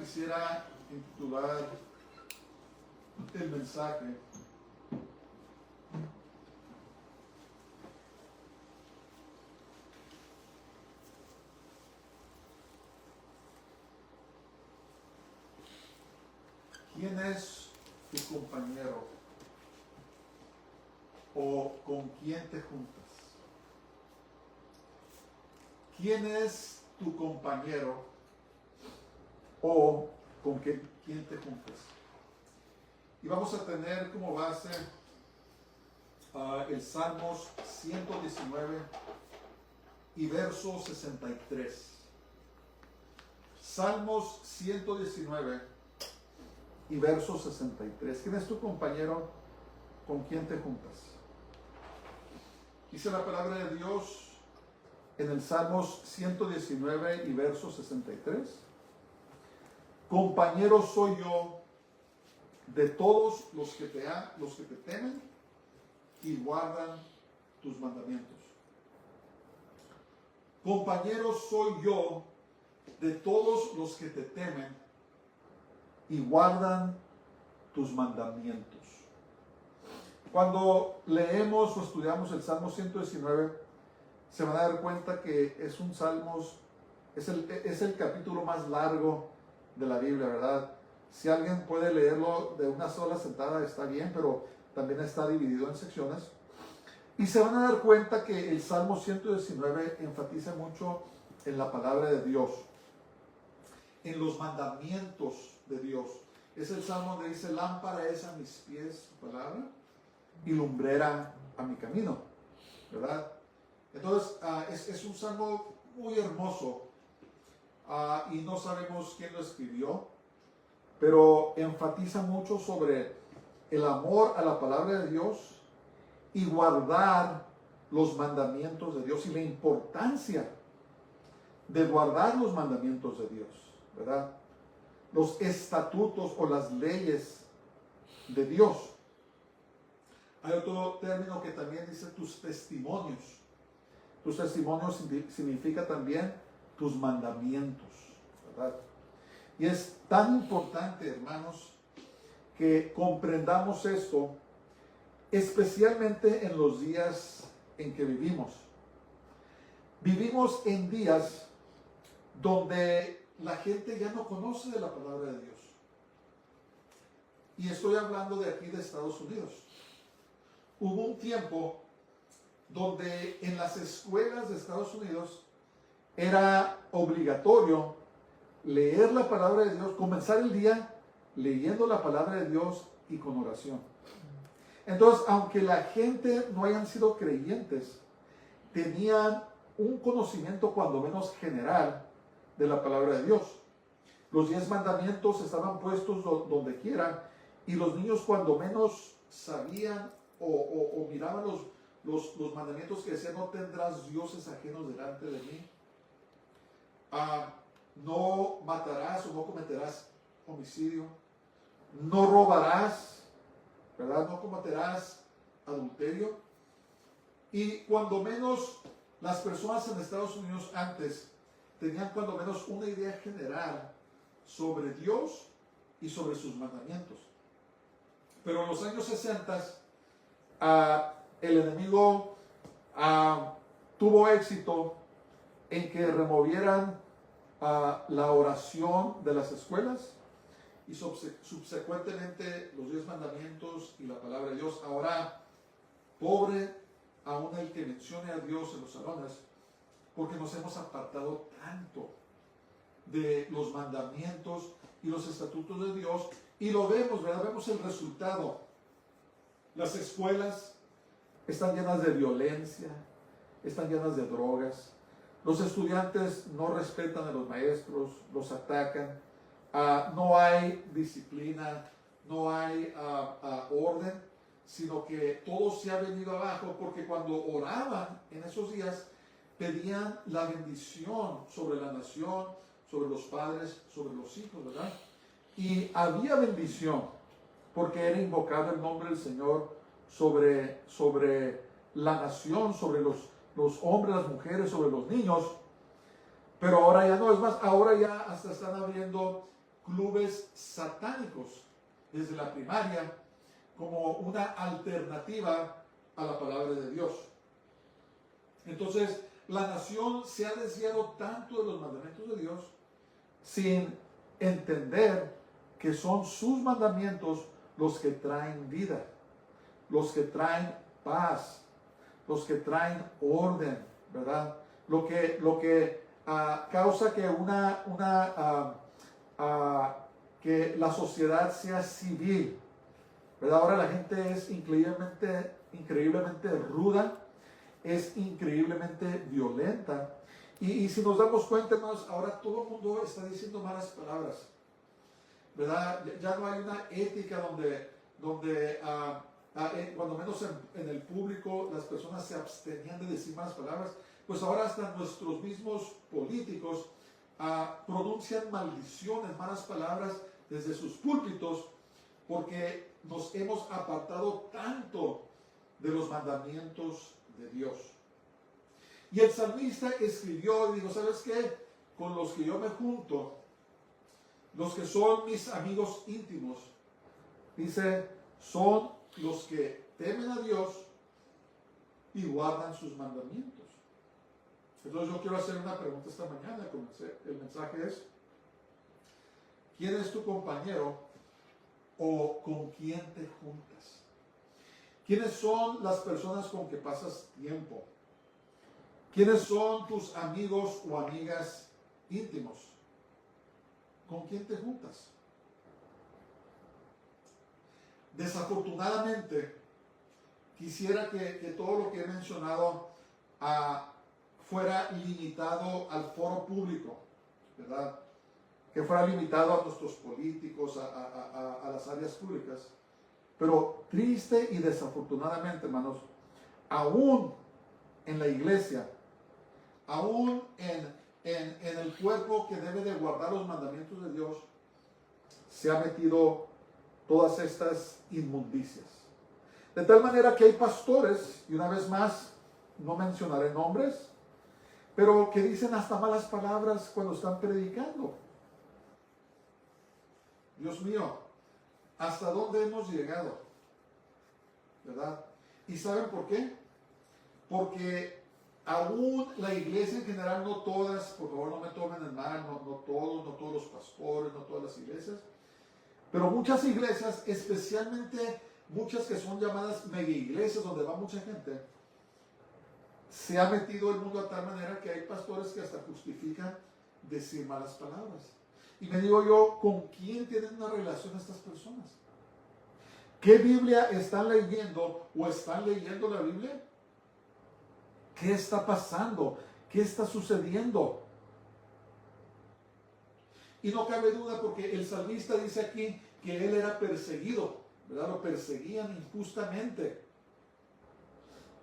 quisiera intitular el mensaje ¿quién es tu compañero? ¿O con quién te juntas? ¿Quién es tu compañero? ¿O con quién te juntas? Y vamos a tener como base el Salmos 119 y verso 63. Salmos 119 y verso 63. ¿Quién es tu compañero? ¿Con quién te juntas? Dice la palabra de Dios en el Salmos 119 y verso 63. Compañero soy yo de todos los que te temen y guardan tus mandamientos. Compañero soy yo de todos los que te temen y guardan tus mandamientos. Cuando leemos o estudiamos el Salmo 119, se van a dar cuenta que es un Salmos, es el capítulo más largo de la Biblia, ¿verdad? Si alguien puede leerlo de una sola sentada está bien, pero también está dividido en secciones. Y se van a dar cuenta que el Salmo 119 enfatiza mucho en la palabra de Dios, en los mandamientos de Dios. Es el Salmo donde dice: lámpara es a mis pies tu palabra y lumbrera a mi camino, ¿verdad? Entonces es un Salmo muy hermoso y no sabemos quién lo escribió, pero enfatiza mucho sobre el amor a la palabra de Dios y guardar los mandamientos de Dios y la importancia de guardar los mandamientos de Dios, ¿verdad? Los estatutos o las leyes de Dios. Hay otro término que también dice tus testimonios. Tus testimonios significa también tus mandamientos, ¿verdad? Y es tan importante, hermanos, que comprendamos esto, especialmente en los días en que vivimos. Vivimos en días donde la gente ya no conoce de la palabra de Dios. Y estoy hablando de aquí de Estados Unidos. Hubo un tiempo donde en las escuelas de Estados Unidos era obligatorio leer la palabra de Dios, comenzar el día leyendo la palabra de Dios y con oración. Entonces, aunque la gente no hayan sido creyentes, tenían un conocimiento cuando menos general de la palabra de Dios. Los 10 mandamientos estaban puestos donde quiera, y los niños cuando menos sabían o miraban los mandamientos que decían: no tendrás dioses ajenos delante de mí, no matarás o no cometerás homicidio, no robarás, ¿verdad? No cometerás adulterio. Y cuando menos las personas en Estados Unidos antes tenían cuando menos una idea general sobre Dios y sobre sus mandamientos. Pero en los años 60 el enemigo tuvo éxito en que removieran la oración de las escuelas y subsecuentemente los 10 mandamientos y la palabra de Dios. Ahora, pobre aún el que mencione a Dios en los salones, porque nos hemos apartado tanto de los mandamientos y los estatutos de Dios, y lo vemos, ¿verdad? Vemos el resultado. Las escuelas están llenas de violencia, están llenas de drogas. Los estudiantes no respetan a los maestros, los atacan. No hay disciplina, no hay orden, sino que todo se ha venido abajo, porque cuando oraban en esos días pedían la bendición sobre la nación, sobre los padres, sobre los hijos, ¿verdad? Y había bendición porque era invocado el nombre del Señor sobre la nación, sobre los hombres, las mujeres, sobre los niños. Pero ahora ya no, es más, ahora ya hasta están abriendo clubes satánicos desde la primaria como una alternativa a la palabra de Dios. Entonces, la nación se ha desviado tanto de los mandamientos de Dios sin entender que son sus mandamientos los que traen vida, los que traen paz, los que traen orden, ¿verdad? Lo que causa que que la sociedad sea civil, ¿verdad? Ahora la gente es increíblemente ruda, es increíblemente violenta. Y si nos damos cuenta, hermanos, ahora todo el mundo está diciendo malas palabras, ¿verdad? Ya no hay una ética donde cuando menos en el público las personas se abstenían de decir malas palabras. Pues ahora hasta nuestros mismos políticos pronuncian maldiciones, malas palabras desde sus púlpitos, porque nos hemos apartado tanto de los mandamientos de Dios. Y el salmista escribió y dijo, ¿sabes qué? Con los que yo me junto, los que son mis amigos íntimos, dice, son los que temen a Dios y guardan sus mandamientos. Entonces yo quiero hacer una pregunta esta mañana. El mensaje es, ¿quién es tu compañero o con quién te juntas? ¿Quiénes son las personas con que pasas tiempo? ¿Quiénes son tus amigos o amigas íntimos? ¿Con quién te juntas? Desafortunadamente, quisiera que todo lo que he mencionado fuera limitado al foro público, ¿verdad? Que fuera limitado a nuestros políticos, a las áreas públicas. Pero triste y desafortunadamente, hermanos, aún en la iglesia, aún en el cuerpo que debe de guardar los mandamientos de Dios, se ha metido todas estas inmundicias. De tal manera que hay pastores, y una vez más, no mencionaré nombres, pero que dicen hasta malas palabras cuando están predicando. Dios mío, ¿hasta dónde hemos llegado? ¿Verdad? ¿Y saben por qué? Porque aún la iglesia en general, no todas, por favor no me tomen en mal, no todos los pastores, no todas las iglesias, pero muchas iglesias, especialmente muchas que son llamadas mega iglesias donde va mucha gente, se ha metido el mundo a tal manera que hay pastores que hasta justifican decir malas palabras. Y me digo yo, ¿con quién tienen una relación estas personas? ¿Qué Biblia están leyendo o están leyendo la Biblia? ¿Qué está pasando? ¿Qué está sucediendo? Y no cabe duda porque el salmista dice aquí que él era perseguido, ¿verdad? Lo perseguían injustamente.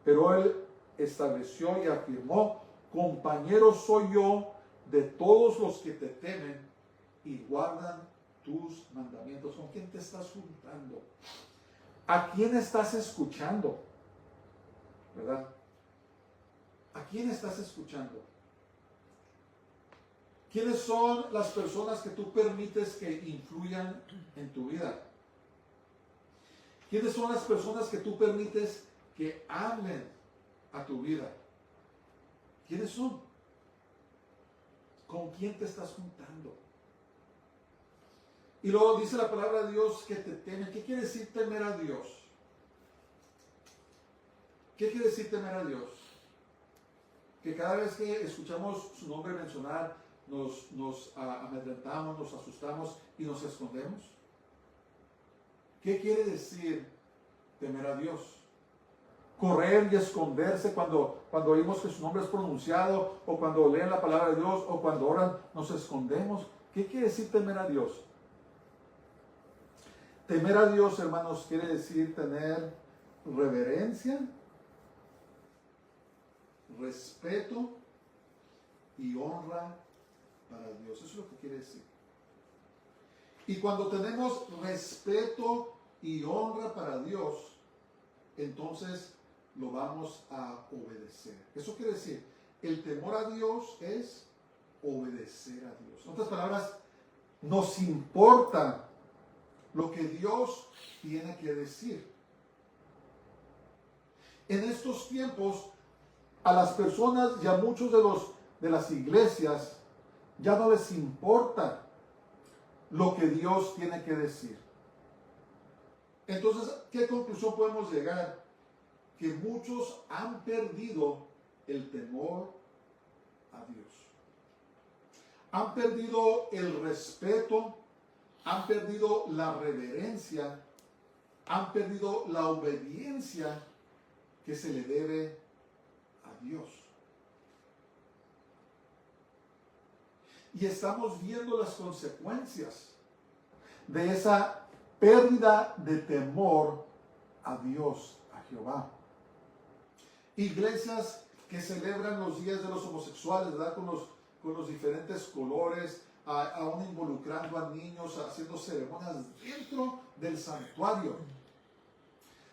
Pero él estableció y afirmó, compañero soy yo de todos los que te temen y guardan tus mandamientos. ¿Con quién te estás juntando? ¿A quién estás escuchando? ¿Verdad? ¿A quién estás escuchando? ¿Quiénes son las personas que tú permites que influyan en tu vida? ¿Quiénes son las personas que tú permites que hablen a tu vida? ¿Quiénes son? ¿Con quién te estás juntando? Y luego dice la palabra de Dios que te temen. ¿Qué quiere decir temer a Dios? ¿Qué quiere decir temer a Dios? Que cada vez que escuchamos su nombre mencionar, nos amedrentamos, nos asustamos y nos escondemos. ¿Qué quiere decir temer a Dios? Correr y esconderse cuando oímos que su nombre es pronunciado, o cuando leen la palabra de Dios, o cuando oran, nos escondemos. ¿Qué quiere decir temer a Dios? Temer a Dios, hermanos, quiere decir tener reverencia, respeto y honra para Dios. Eso es lo que quiere decir. Y cuando tenemos respeto y honra para Dios, entonces lo vamos a obedecer. Eso quiere decir, el temor a Dios es obedecer a Dios. En otras palabras, nos importa lo que Dios tiene que decir. En estos tiempos, a las personas y a muchos de las iglesias ya no les importa lo que Dios tiene que decir. Entonces, ¿qué conclusión podemos llegar? Que muchos han perdido el temor a Dios. Han perdido el respeto, han perdido la reverencia, han perdido la obediencia que se le debe a Dios. Y estamos viendo las consecuencias de esa pérdida de temor a Dios, a Jehová. Iglesias que celebran los días de los homosexuales, ¿verdad? Con los diferentes colores, aún involucrando a niños, haciendo ceremonias dentro del santuario.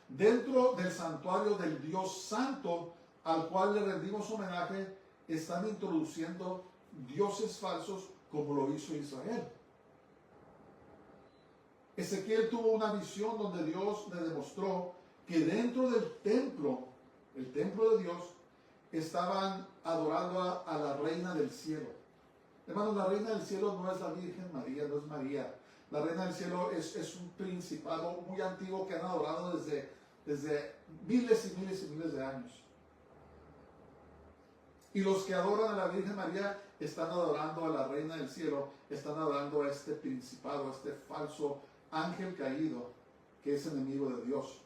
Dentro del santuario del Dios Santo, al cual le rendimos homenaje, están introduciendo dioses falsos como lo hizo Israel. Ezequiel tuvo una visión donde Dios le demostró que dentro del templo, el templo de Dios, estaban adorando a la reina del cielo. Hermanos, la reina del cielo no es la Virgen María, no es María. La reina del cielo es un principado muy antiguo que han adorado desde miles y miles y miles de años. Y los que adoran a la Virgen María están adorando a la reina del cielo, están adorando a este principado, a este falso ángel caído que es enemigo de Dios.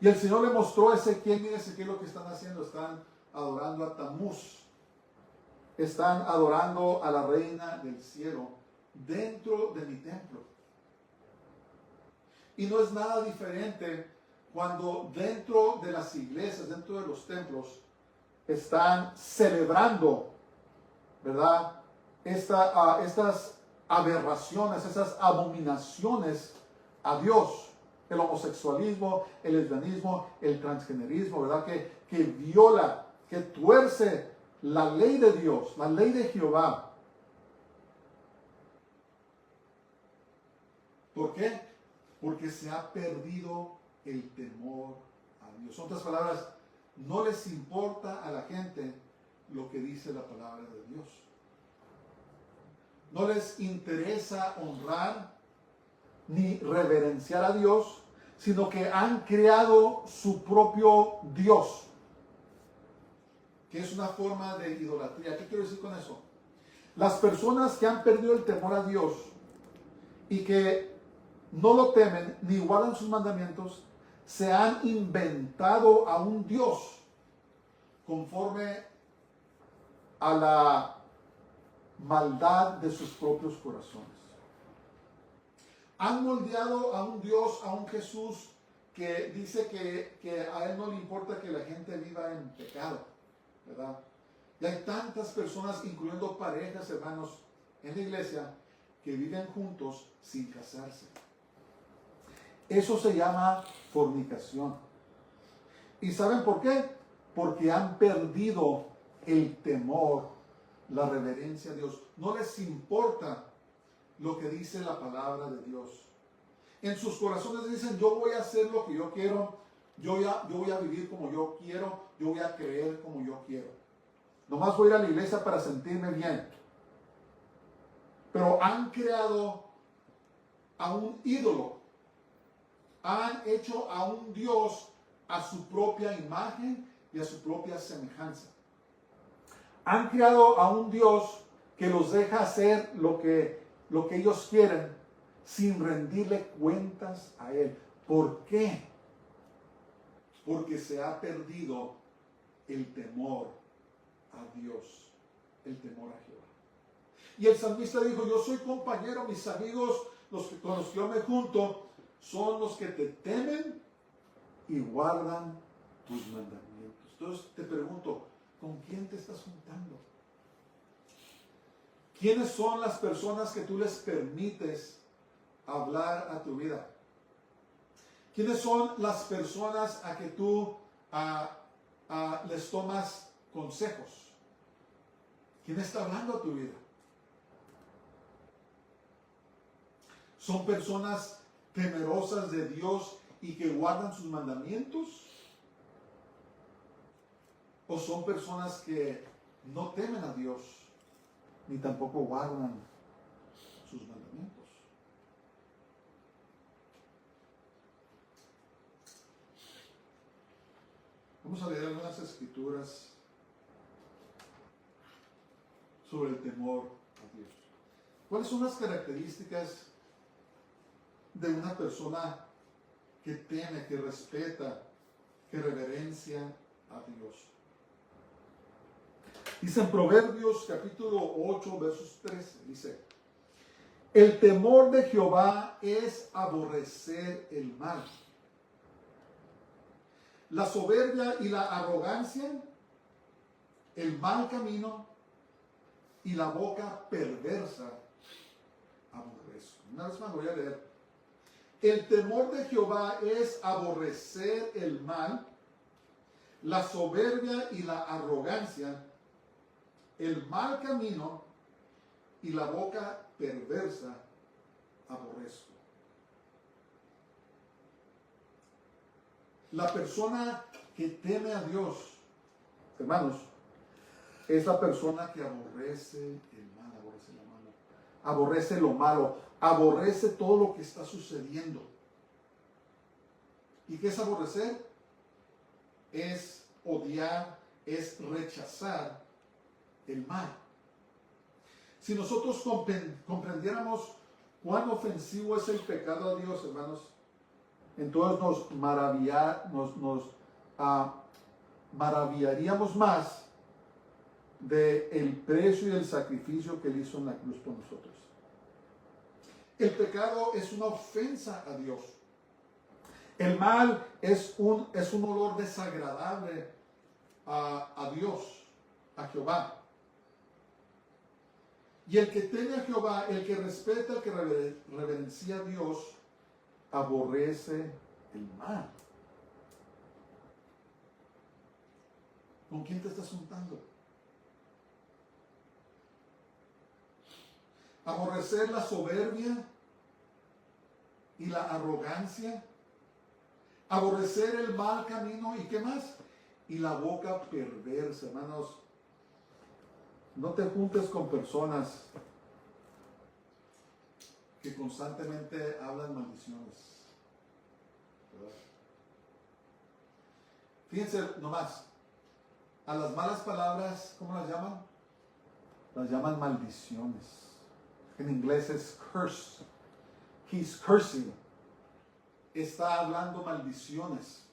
Y el Señor le mostró a Ezequiel, mire Ezequiel lo que están haciendo, están adorando a Tamuz, están adorando a la reina del cielo dentro de mi templo. Y no es nada diferente cuando dentro de las iglesias, dentro de los templos, están celebrando, ¿verdad? Estas aberraciones, esas abominaciones a Dios. El homosexualismo, el lesbianismo, el transgenerismo, ¿verdad? Que viola, que tuerce la ley de Dios, la ley de Jehová. ¿Por qué? Porque se ha perdido el temor a Dios. En otras palabras, no les importa a la gente lo que dice la palabra de Dios. No les interesa honrar ni reverenciar a Dios, sino que han creado su propio Dios, que es una forma de idolatría. ¿Qué quiero decir con eso? Las personas que han perdido el temor a Dios y que no lo temen ni guardan sus mandamientos, se han inventado a un Dios conforme a la maldad de sus propios corazones. Han moldeado a un Dios, a un Jesús que dice que a Él no le importa que la gente viva en pecado, ¿verdad? Y hay tantas personas, incluyendo parejas, hermanos, en la iglesia, que viven juntos sin casarse. Eso se llama fornicación. ¿Y saben por qué? Porque han perdido el temor, la reverencia a Dios. No les importa lo que dice la palabra de Dios. En sus corazones dicen, yo voy a hacer lo que yo quiero, yo voy a vivir como yo quiero, yo voy a creer como yo quiero. Nomás voy a ir a la iglesia para sentirme bien. Pero han creado a un ídolo. Han hecho a un Dios a su propia imagen y a su propia semejanza. Han creado a un Dios que los deja hacer lo que ellos quieren sin rendirle cuentas a Él. ¿Por qué? Porque se ha perdido el temor a Dios, el temor a Jehová. Y el salmista dijo, yo soy compañero, mis amigos, con los que yo me junto, son los que te temen y guardan tus mandamientos. Entonces te pregunto, ¿con quién te estás juntando? ¿Quiénes son las personas que tú les permites hablar a tu vida? ¿Quiénes son las personas a que tú les tomas consejos? ¿Quién está hablando a tu vida? ¿Son personas temerosas de Dios y que guardan sus mandamientos? ¿O son personas que no temen a Dios ni tampoco guardan sus mandamientos? Vamos a leer algunas escrituras sobre el temor a Dios. ¿Cuáles son las características de una persona que teme, que respeta, que reverencia a Dios? Dice en Proverbios capítulo 8, versos 13, dice: el temor de Jehová es aborrecer el mal. La soberbia y la arrogancia, el mal camino y la boca perversa aborrezco. Una vez más voy a leer. El temor de Jehová es aborrecer el mal, la soberbia y la arrogancia, el mal camino y la boca perversa aborrezco. La persona que teme a Dios, hermanos, es la persona que aborrece el mal, aborrece lo malo, aborrece lo malo, aborrece todo lo que está sucediendo. ¿Y qué es aborrecer? Es odiar, es rechazar el mal. Si nosotros comprendiéramos cuán ofensivo es el pecado a Dios, hermanos, entonces nos maravillaríamos más del precio y del sacrificio que Él hizo en la cruz por nosotros. El pecado es una ofensa a Dios. El mal es un olor desagradable a Dios, a Jehová. Y el que teme a Jehová, el que respeta, el que reverencia a Dios, aborrece el mal. ¿Con quién te estás juntando? Aborrecer la soberbia y la arrogancia. Aborrecer el mal camino. ¿Y qué más? Y la boca perversa. Hermanos, no te juntes con personas que constantemente hablan maldiciones. ¿Verdad? Fíjense nomás, a las malas palabras, ¿cómo las llaman? Las llaman maldiciones. En inglés es curse. He's cursing. Está hablando maldiciones.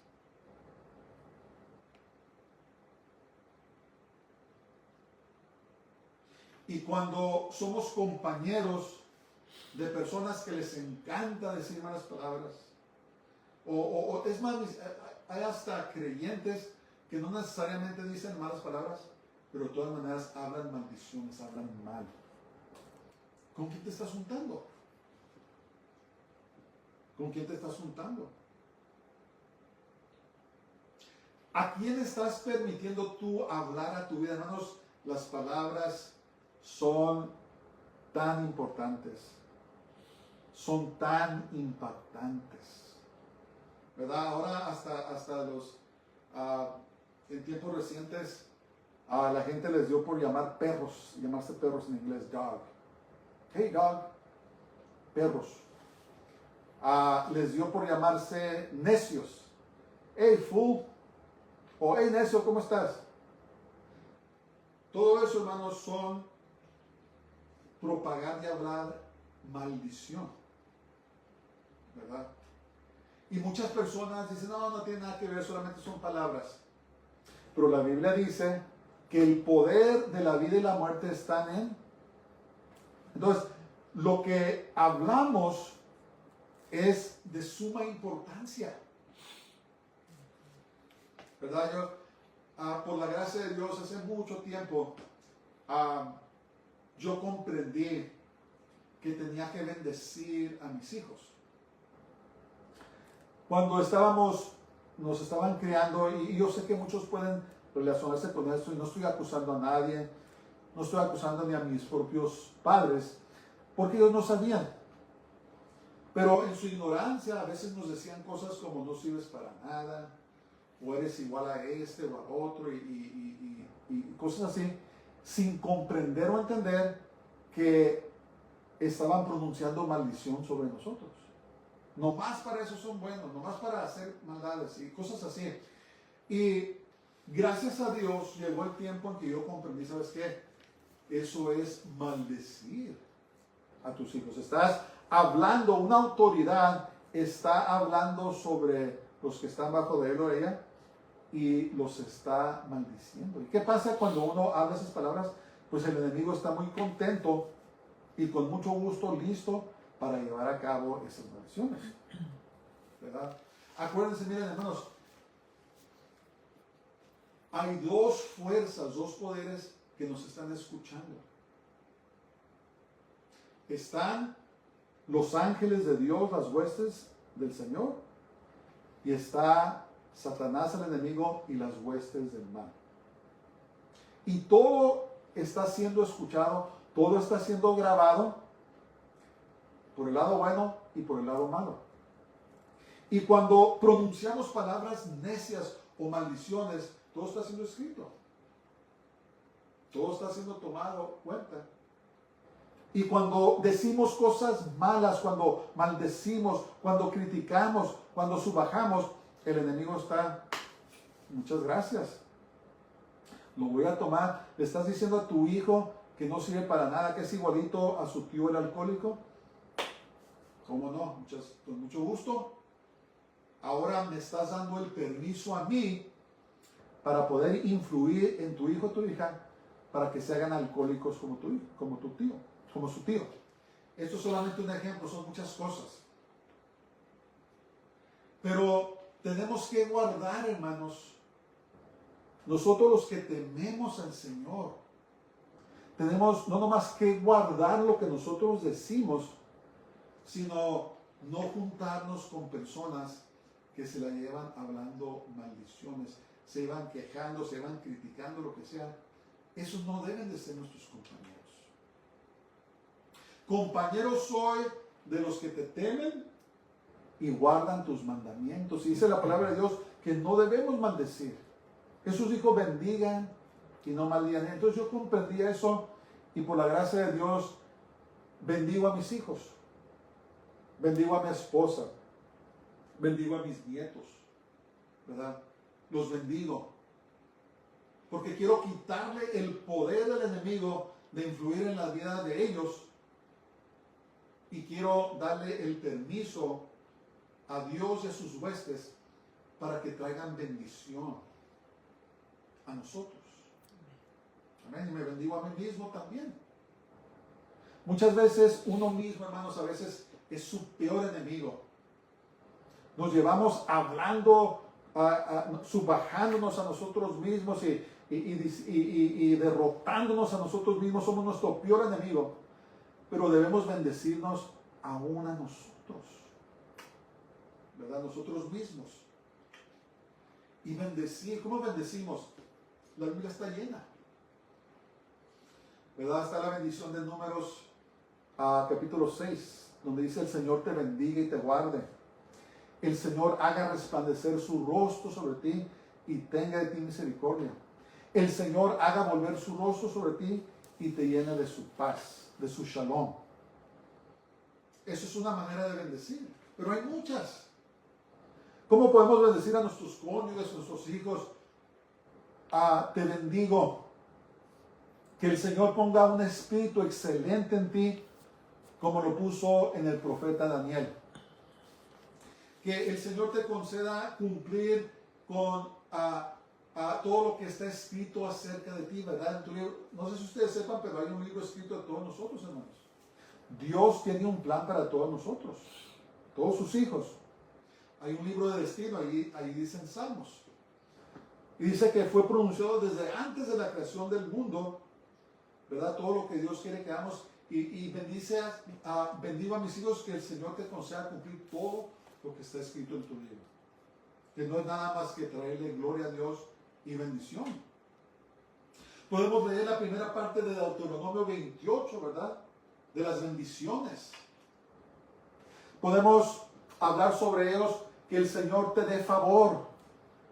Y cuando somos compañeros de personas que les encanta decir malas palabras, o es más, hay hasta creyentes que no necesariamente dicen malas palabras, pero de todas maneras hablan maldiciones, hablan mal. ¿Con quién te estás juntando? ¿Con quién te estás juntando? ¿A quién estás permitiendo tú hablar a tu vida? Hermanos, las palabras son tan importantes, son tan impactantes, ¿verdad? Ahora hasta los, en tiempos recientes, a la gente les dio por llamarse perros en inglés, dog. Hey dog, perros. Les dio por llamarse necios. Hey fool, o hey necio, ¿cómo estás? Todo eso, hermanos, son propagar y hablar maldición, ¿verdad? Y muchas personas dicen, no tiene nada que ver, solamente son palabras. Pero la Biblia dice que el poder de la vida y la muerte están en... Entonces, lo que hablamos es de suma importancia, ¿verdad? Yo, por la gracia de Dios, hace mucho tiempo, yo comprendí que tenía que bendecir a mis hijos. Cuando nos estaban criando, y yo sé que muchos pueden relacionarse con esto, y no estoy acusando a nadie, no estoy acusando ni a mis propios padres, porque ellos no sabían. Pero en su ignorancia a veces nos decían cosas como no sirves para nada, o eres igual a este o al otro, y cosas así, sin comprender o entender que estaban pronunciando maldición sobre nosotros. Nomás para eso son buenos, nomás para hacer maldades y cosas así. Y gracias a Dios llegó el tiempo en que yo comprendí, ¿sabes qué? Eso es maldecir a tus hijos. Estás hablando, una autoridad está hablando sobre los que están bajo de él o ella y los está maldiciendo. ¿Y qué pasa cuando uno habla esas palabras? Pues el enemigo está muy contento y con mucho gusto listo para llevar a cabo esas maldiciones, ¿verdad? Acuérdense, miren, hermanos, hay dos fuerzas, dos poderes que nos están escuchando. Están los ángeles de Dios, las huestes del Señor, y está Satanás, el enemigo, y las huestes del mal. Y todo está siendo escuchado, todo está siendo grabado por el lado bueno y por el lado malo. Y cuando pronunciamos palabras necias o maldiciones, todo está siendo escrito. Todo está siendo tomado cuenta. Y cuando decimos cosas malas, cuando maldecimos, cuando criticamos, cuando subajamos, el enemigo está, muchas gracias. Lo voy a tomar. Le estás diciendo a tu hijo que no sirve para nada, que es igualito a su tío el alcohólico. ¿Cómo no? Con mucho gusto. Ahora me estás dando el permiso a mí para poder influir en tu hijo o tu hija para que se hagan alcohólicos como tu hijo, como tu tío, como su tío. Esto es solamente un ejemplo, son muchas cosas. Pero tenemos que guardar, hermanos, nosotros los que tememos al Señor, tenemos no nomás que guardar lo que nosotros decimos, sino no juntarnos con personas que se la llevan hablando maldiciones, se iban quejando, se iban criticando, lo que sea. Esos no deben de ser nuestros compañeros. Compañeros soy de los que te temen y guardan tus mandamientos. Y dice la palabra de Dios que no debemos maldecir. Jesús dijo, bendigan y no maldigan. Entonces yo comprendía eso y por la gracia de Dios bendigo a mis hijos, bendigo a mi esposa, bendigo a mis nietos, ¿verdad? Los bendigo. Porque quiero quitarle el poder del enemigo de influir en la vida de ellos y quiero darle el permiso a Dios y a sus huestes para que traigan bendición a nosotros. Amén. Y me bendigo a mí mismo también. Muchas veces uno mismo, hermanos, a veces es su peor enemigo. Nos llevamos hablando, subajándonos a nosotros mismos y derrotándonos a nosotros mismos. Somos nuestro peor enemigo. Pero debemos bendecirnos aún a nosotros, ¿verdad? Nosotros mismos. Y bendecir, ¿cómo bendecimos? La Biblia está llena, ¿verdad? Está la bendición de Números, capítulo 6, donde dice: el Señor te bendiga y te guarde. El Señor haga resplandecer su rostro sobre ti y tenga de ti misericordia. El Señor haga volver su rostro sobre ti y te llene de su paz, de su shalom. Eso es una manera de bendecir, pero hay muchas. ¿Cómo podemos bendecir a nuestros cónyuges, a nuestros hijos? Te bendigo. Que el Señor ponga un espíritu excelente en ti, como lo puso en el profeta Daniel. Que el Señor te conceda cumplir con todo lo que está escrito acerca de ti, ¿verdad? En tu libro, no sé si ustedes sepan, pero hay un libro escrito de todos nosotros, hermanos. Dios tiene un plan para todos nosotros, todos sus hijos. Hay un libro de destino, ahí dicen Salmos. Y dice que fue pronunciado desde antes de la creación del mundo, ¿verdad? Todo lo que Dios quiere que hagamos. Y bendigo a mis hijos, que el Señor te conceda cumplir todo lo que está escrito en tu libro. Que no es nada más que traerle gloria a Dios y bendición. Podemos leer la primera parte de Deuteronomio 28, ¿verdad? De las bendiciones. Podemos hablar sobre ellos, que el Señor te dé favor,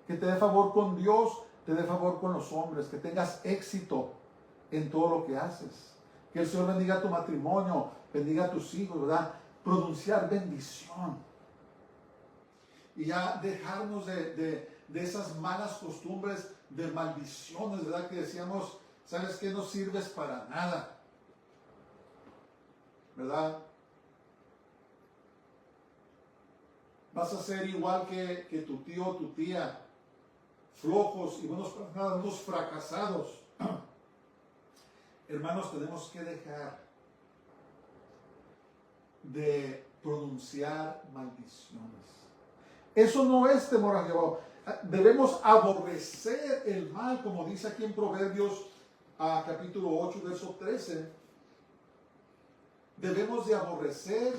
que te dé favor con Dios, te dé favor con los hombres, que tengas éxito en todo lo que haces. Que el Señor bendiga tu matrimonio, bendiga a tus hijos, ¿verdad? Pronunciar bendición. Y ya dejarnos de esas malas costumbres, de maldiciones, ¿verdad? Que decíamos, ¿sabes qué? No sirves para nada, ¿verdad? Vas a ser igual que tu tío o tu tía, flojos y unos fracasados. Hermanos, tenemos que dejar de pronunciar maldiciones. Eso no es temor a Jehová. Debemos aborrecer el mal, como dice aquí en Proverbios capítulo 8, verso 13. Debemos de aborrecer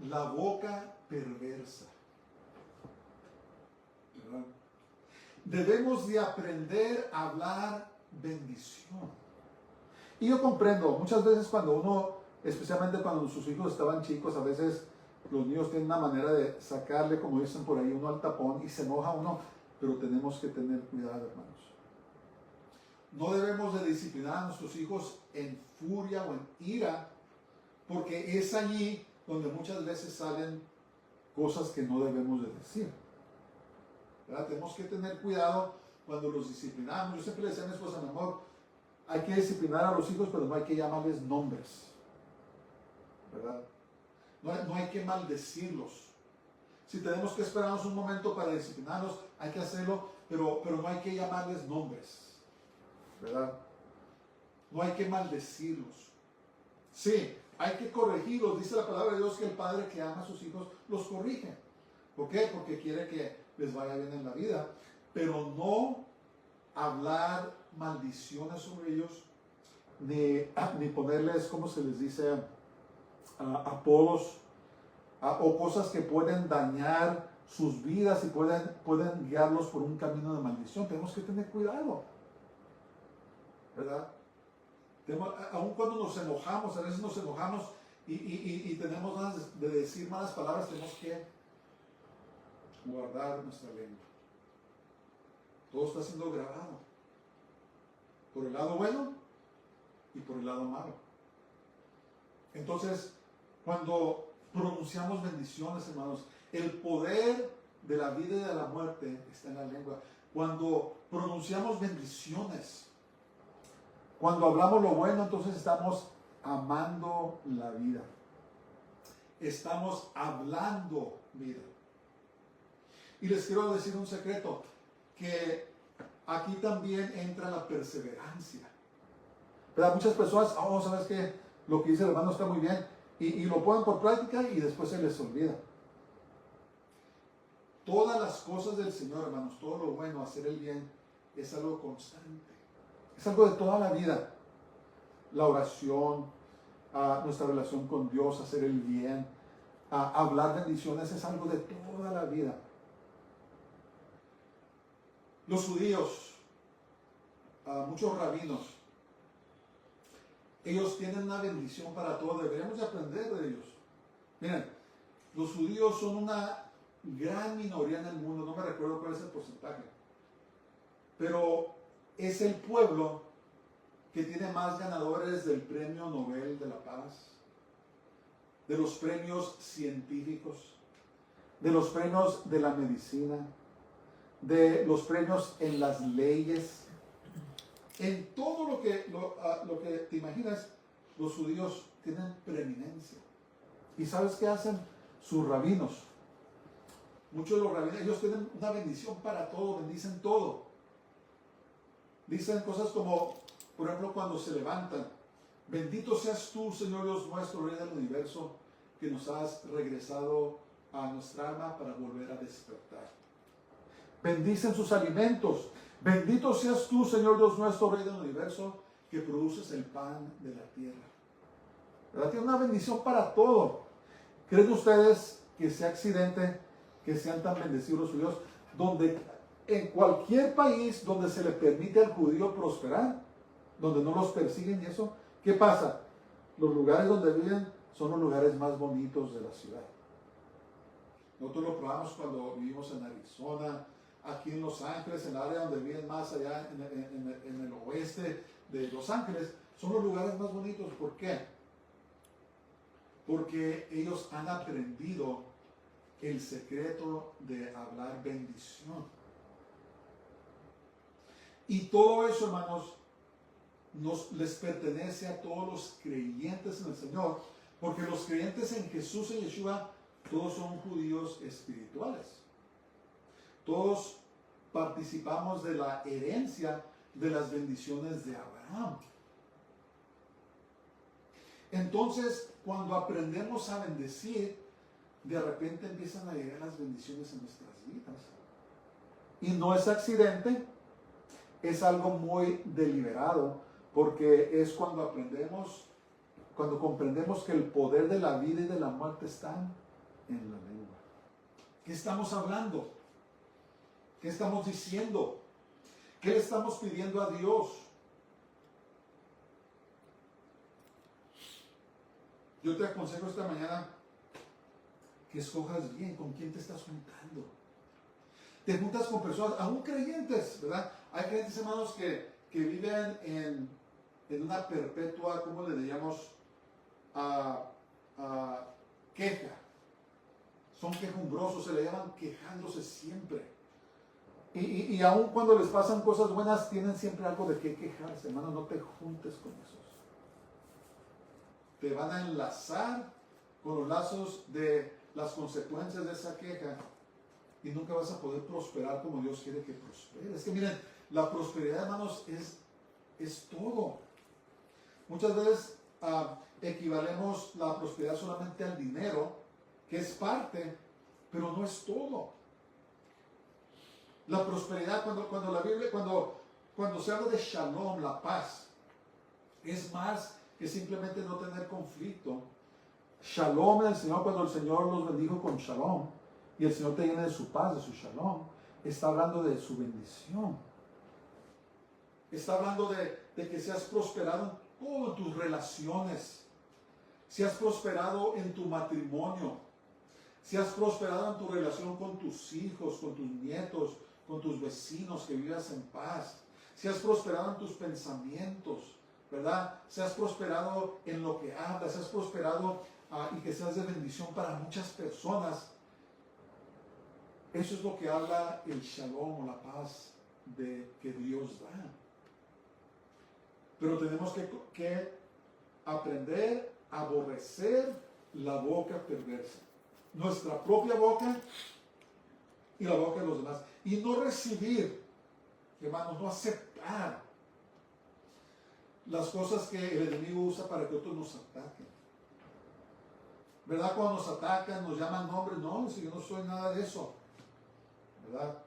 la boca perversa. ¿Verdad? Debemos de aprender a hablar bendición. Y yo comprendo, muchas veces cuando uno, especialmente cuando sus hijos estaban chicos, a veces los niños tienen una manera de sacarle, como dicen por ahí, uno al tapón y se enoja uno, pero tenemos que tener cuidado, hermanos. No debemos de disciplinar a nuestros hijos en furia o en ira, porque es allí donde muchas veces salen cosas que no debemos de decir. ¿Verdad? Tenemos que tener cuidado cuando los disciplinamos. Yo siempre le decía a mi esposa, mi amor, hay que disciplinar a los hijos, pero no hay que llamarles nombres, ¿verdad? No hay que maldecirlos. Si tenemos que esperarnos un momento para disciplinarlos, hay que hacerlo, pero no hay que llamarles nombres, ¿verdad? No hay que maldecirlos. Sí, hay que corregirlos. Dice la palabra de Dios que el padre que ama a sus hijos los corrige. ¿Por qué? Porque quiere que les vaya bien en la vida, pero no hablar maldiciones sobre ellos, ni ponerles, ¿cómo se les dice? Apodos o cosas que pueden dañar sus vidas y pueden guiarlos por un camino de maldición. Tenemos que tener cuidado, ¿verdad? Aun cuando nos enojamos, a veces nos enojamos y tenemos ganas de decir malas palabras, tenemos que guardar nuestra lengua. Todo está siendo grabado, por el lado bueno y por el lado malo. Entonces, cuando pronunciamos bendiciones, hermanos, el poder de la vida y de la muerte está en la lengua. Cuando pronunciamos bendiciones, cuando hablamos lo bueno, entonces estamos amando la vida. Estamos hablando vida. Y les quiero decir un secreto, que aquí también entra la perseverancia. ¿Verdad? Muchas personas, ¿sabes qué? Lo que dice el hermano está muy bien, y lo ponen por práctica y después se les olvida. Todas las cosas del Señor, hermanos, todo lo bueno, hacer el bien, es algo constante. Es algo de toda la vida. La oración, nuestra relación con Dios, hacer el bien, hablar bendiciones, es algo de toda la vida. Los judíos, muchos rabinos, ellos tienen una bendición para todo. Deberíamos de aprender de ellos. Miren, los judíos son una gran minoría en el mundo, no me recuerdo cuál es el porcentaje, pero es el pueblo que tiene más ganadores del Premio Nobel de la Paz, de los premios científicos, de los premios de la medicina, de los premios en las leyes, en todo lo que te imaginas. Los judíos tienen preeminencia. ¿Y sabes qué hacen sus rabinos? Muchos de los rabinos, ellos tienen una bendición para todo, bendicen todo. Dicen cosas como, por ejemplo, cuando se levantan: bendito seas tú, Señor Dios nuestro, Rey del universo, que nos has regresado a nuestra alma para volver a despertar. Bendicen sus alimentos. Bendito seas tú, Señor Dios nuestro, Rey del universo, que produces el pan de la tierra. ¿Verdad? Tiene una bendición para todo. ¿Creen ustedes que sea accidente que sean tan bendecidos los judíos? Donde en cualquier país donde se le permite al judío prosperar, donde no los persiguen y eso, ¿qué pasa? Los lugares donde viven son los lugares más bonitos de la ciudad. Nosotros lo probamos cuando vivimos en Arizona, aquí en Los Ángeles, en el área donde viven más allá en el oeste de Los Ángeles. Son los lugares más bonitos. ¿Por qué? Porque ellos han aprendido el secreto de hablar bendición. Y todo eso, hermanos, les pertenece a todos los creyentes en el Señor, porque los creyentes en Jesús y Yeshua, todos son judíos espirituales. Todos participamos de la herencia de las bendiciones de Abraham. Entonces, cuando aprendemos a bendecir, de repente empiezan a llegar las bendiciones en nuestras vidas. Y no es accidente, es algo muy deliberado, porque es cuando aprendemos, cuando comprendemos que el poder de la vida y de la muerte están en la lengua. ¿Qué estamos hablando? ¿Qué estamos diciendo? ¿Qué le estamos pidiendo a Dios? Yo te aconsejo esta mañana que escojas bien con quién te estás juntando. Te juntas con personas, aún creyentes, ¿verdad? Hay creyentes, hermanos, que viven en una perpetua, ¿cómo le diríamos? Queja. Son quejumbrosos, se le llaman quejándose siempre. Y aun cuando les pasan cosas buenas, tienen siempre algo de qué quejarse. Hermano, no te juntes con esos. Te van a enlazar con los lazos de las consecuencias de esa queja y nunca vas a poder prosperar como Dios quiere que prosperes. Es que miren, la prosperidad, hermanos, es todo. Muchas veces equivalemos la prosperidad solamente al dinero, que es parte, pero no es todo. La prosperidad, cuando la Biblia, cuando se habla de shalom, la paz, es más que simplemente no tener conflicto. Shalom del Señor, cuando el Señor los bendijo con shalom, y el Señor te llena de su paz, de su shalom, está hablando de su bendición. Está hablando de que seas prosperado en todas tus relaciones, seas prosperado en tu matrimonio, seas prosperado en tu relación con tus hijos, con tus nietos, con tus vecinos, que vivas en paz, seas prosperado en tus pensamientos, ¿verdad? Seas prosperado en lo que hablas, seas prosperado y que seas de bendición para muchas personas. Eso es lo que habla el shalom o la paz que Dios da. Pero tenemos que aprender a aborrecer la boca perversa. Nuestra propia boca y la boca de los demás. Y no recibir, hermanos, no aceptar las cosas que el enemigo usa para que otros nos ataquen. ¿Verdad? Cuando nos atacan, nos llaman nombres. No, si yo no soy nada de eso. ¿Verdad?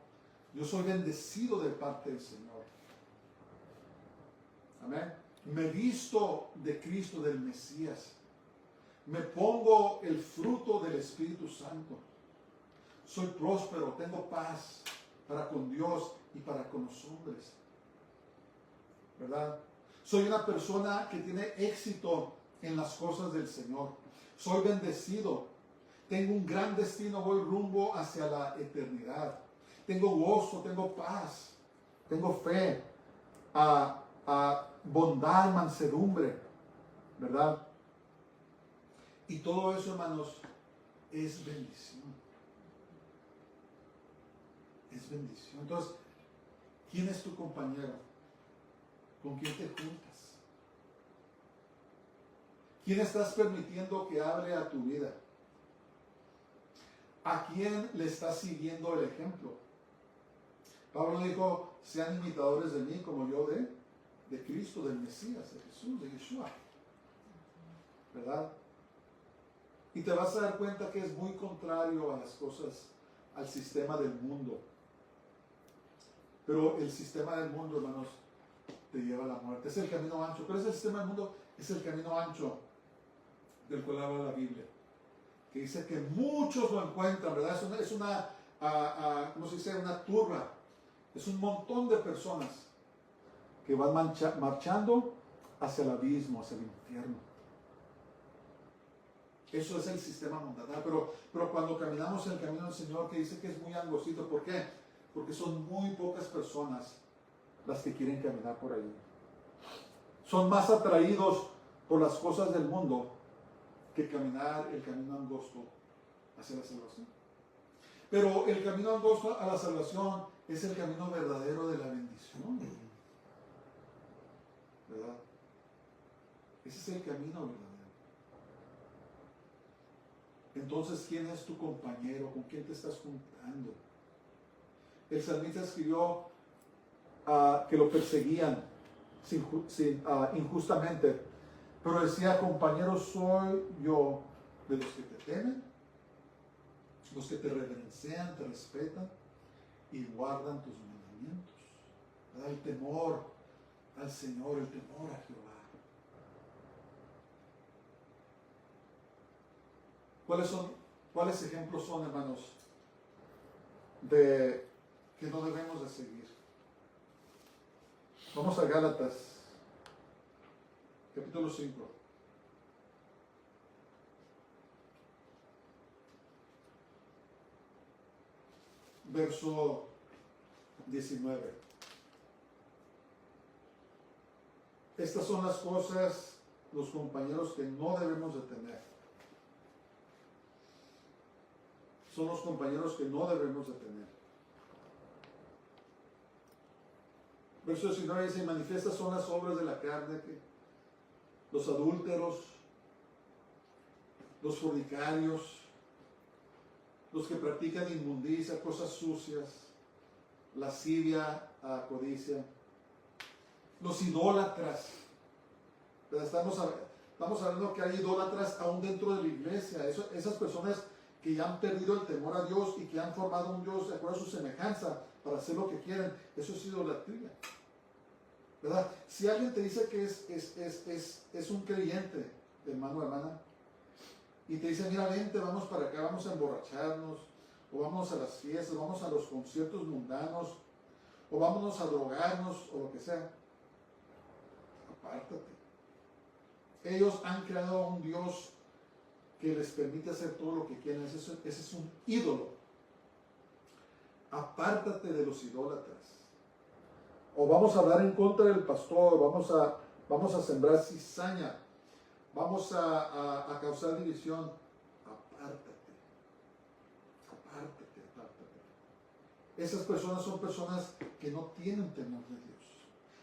Yo soy bendecido de parte del Señor. Amén. Me visto de Cristo, del Mesías. Me pongo el fruto del Espíritu Santo. Soy próspero, tengo paz para con Dios y para con los hombres. ¿Verdad? Soy una persona que tiene éxito en las cosas del Señor. Soy bendecido. Tengo un gran destino, voy rumbo hacia la eternidad. Tengo gozo, tengo paz, tengo fe, bondad, mansedumbre, ¿verdad? Y todo eso, hermanos, es bendición. Es bendición. Entonces, ¿quién es tu compañero? ¿Con quién te juntas? ¿Quién estás permitiendo que hable a tu vida? ¿A quién le estás siguiendo el ejemplo? Pablo dijo, sean imitadores de mí como yo de Cristo, del Mesías, de Jesús, de Yeshua. ¿Verdad? Y te vas a dar cuenta que es muy contrario a las cosas, al sistema del mundo. Pero el sistema del mundo, hermanos, te lleva a la muerte. Es el camino ancho. ¿Cuál es el sistema del mundo? Es el camino ancho del cual habla la Biblia. Que dice que muchos lo encuentran, ¿verdad? Es una ¿cómo se dice? Una turba. Es un montón de personas que van marchando hacia el abismo, hacia el infierno. Eso es el sistema mundanal. Pero cuando caminamos en el camino del Señor, que dice que es muy angostito, ¿por qué? Porque son muy pocas personas las que quieren caminar por ahí. Son más atraídos por las cosas del mundo que caminar el camino angosto hacia la salvación. Pero el camino angosto a la salvación es el camino verdadero de la bendición. ¿Verdad? Ese es el camino verdadero. Entonces, ¿quién es tu compañero? ¿Con quién te estás juntando? El salmista escribió que lo perseguían injustamente, pero decía: compañero soy yo de los que te temen, los que te reverencian, te respetan y guardan tus mandamientos. ¿Verdad? El temor al Señor, el temor a Jehová. ¿Cuáles ejemplos son, hermanos, de que no debemos de seguir? Vamos a Gálatas, capítulo 5. Verso 19. Estas son las cosas, los compañeros que no debemos de tener. Son los compañeros que no debemos de tener. Verso 19 dice: manifiestas son las obras de la carne, que los adúlteros, los fornicarios, los que practican inmundicia, cosas sucias, lascivia, codicia, los idólatras. Estamos hablando que hay idólatras aún dentro de la iglesia. Esas personas que ya han perdido el temor a Dios y que han formado un Dios de acuerdo a su semejanza para hacer lo que quieren, eso es idolatría. ¿Verdad? Si alguien te dice que es un creyente, hermano o hermana, y te dice: mira, vente, vamos para acá, vamos a emborracharnos, o vamos a las fiestas, vamos a los conciertos mundanos, o vámonos a drogarnos, o lo que sea, apártate. Ellos han creado un Dios que les permite hacer todo lo que quieren. Ese es un ídolo. Apártate de los idólatras. O vamos a hablar en contra del pastor, vamos a sembrar cizaña, vamos a causar división. Apártate. Esas personas son personas que no tienen temor de Dios.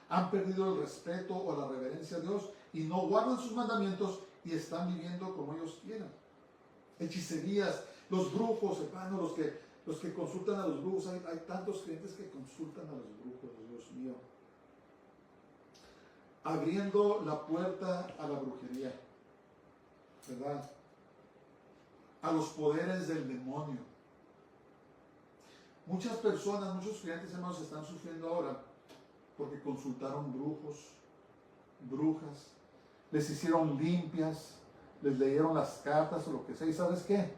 Han perdido el respeto o la reverencia a Dios y no guardan sus mandamientos y están viviendo como ellos quieran. Hechicerías, los brujos, hermano, los que consultan a los brujos. Hay tantos creyentes que consultan a los brujos, Dios mío. Abriendo la puerta a la brujería, ¿verdad? A los poderes del demonio. Muchas personas, muchos creyentes, hermanos, están sufriendo ahora porque consultaron brujos, brujas, les hicieron limpias, les leyeron las cartas o lo que sea. ¿Y sabes qué?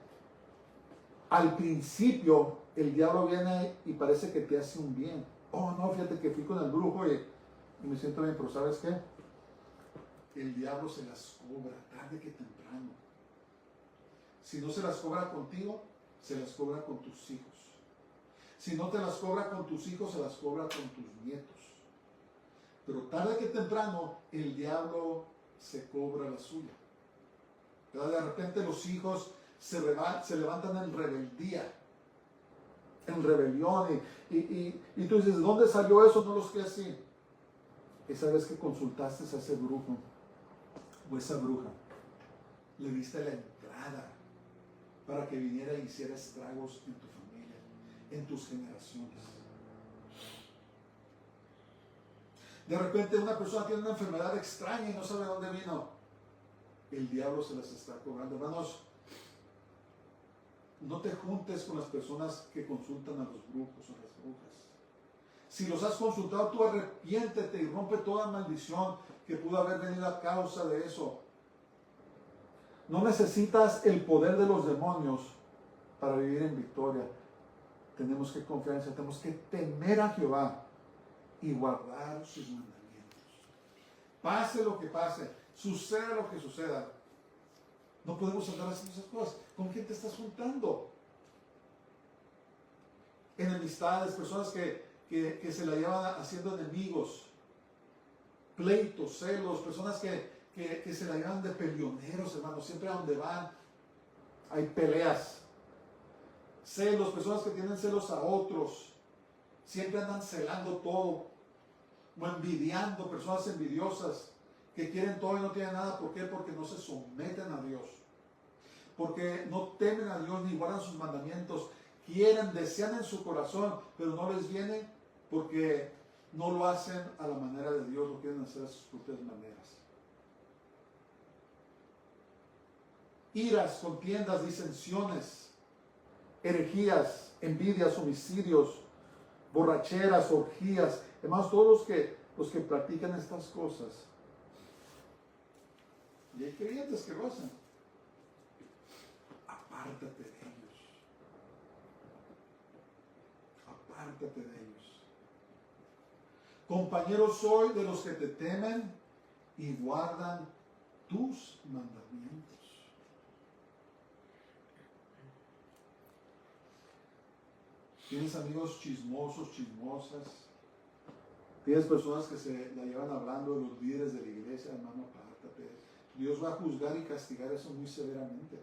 Al principio el diablo viene y parece que te hace un bien. Oh, no, fíjate que fui con el brujo y me siento bien, pero ¿sabes qué? El diablo se las cobra tarde que temprano. Si no se las cobra contigo, se las cobra con tus hijos. Si no te las cobra con tus hijos, se las cobra con tus nietos. Pero tarde que temprano el diablo se cobra la suya. ¿Verdad? De repente los hijos se levantan en rebeldía, en rebelión, y tú dices: ¿dónde salió eso? No los crees así. Esa vez que consultaste a ese brujo o esa bruja, le diste la entrada para que viniera e hiciera estragos en tu familia, en tus generaciones. De repente una persona tiene una enfermedad extraña y no sabe dónde vino. El diablo se las está cobrando. Hermanos, no te juntes con las personas que consultan a los brujos o a las brujas. Si los has consultado, tú arrepiéntete y rompe toda maldición que pudo haber venido a causa de eso. No necesitas el poder de los demonios para vivir en victoria. Tenemos que confiar en Él, tenemos que temer a Jehová y guardar sus mandamientos. Pase lo que pase, suceda lo que suceda, No podemos andar haciendo esas cosas. ¿Con quién te estás juntando? Enemistades, personas que se la llevan haciendo enemigos, pleitos, celos, personas que se la llevan de peleoneros, hermanos. Siempre a donde van hay peleas. Celos, personas que tienen celos a otros. Siempre andan celando todo. O envidiando, personas envidiosas que quieren todo y no tienen nada. ¿Por qué? Porque no se someten a Dios. Porque no temen a Dios ni guardan sus mandamientos. Quieren, desean en su corazón, pero no les viene porque no lo hacen a la manera de Dios, lo quieren hacer a sus propias maneras. Iras, contiendas, disensiones, herejías, envidias, homicidios, borracheras, orgías. Hermanos, todos los que practican estas cosas. Y hay creyentes que lo hacen. Apártate de ellos. Apártate de ellos. Compañero soy de los que te temen y guardan tus mandamientos. Tienes amigos chismosos, chismosas. Tienes personas que se la llevan hablando de los líderes de la iglesia. Hermano, apártate. Dios va a juzgar y castigar eso muy severamente.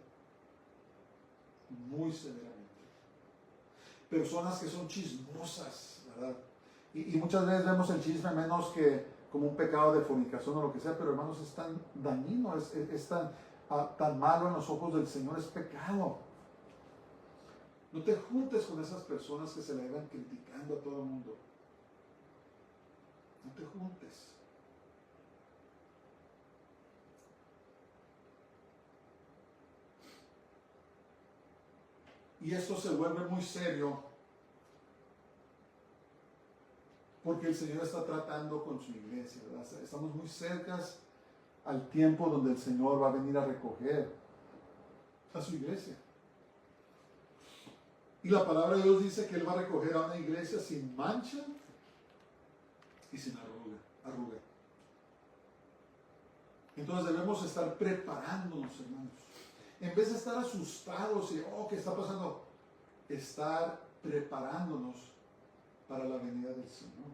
Muy severamente. Personas que son chismosas, ¿verdad? Y muchas veces vemos el chisme menos que como un pecado de fornicación o lo que sea, pero hermanos, es tan dañino, es tan malo en los ojos del Señor, es pecado. No te juntes con esas personas que se le van criticando a todo el mundo. No te juntes. Y esto se vuelve muy serio porque el Señor está tratando con su iglesia, ¿verdad? Estamos muy cercas al tiempo donde el Señor va a venir a recoger a su iglesia. Y la palabra de Dios dice que Él va a recoger a una iglesia sin mancha y sin arruga. Entonces debemos estar preparándonos, hermanos. En vez de estar asustados y, ¿qué está pasando? Estar preparándonos para la venida del Señor.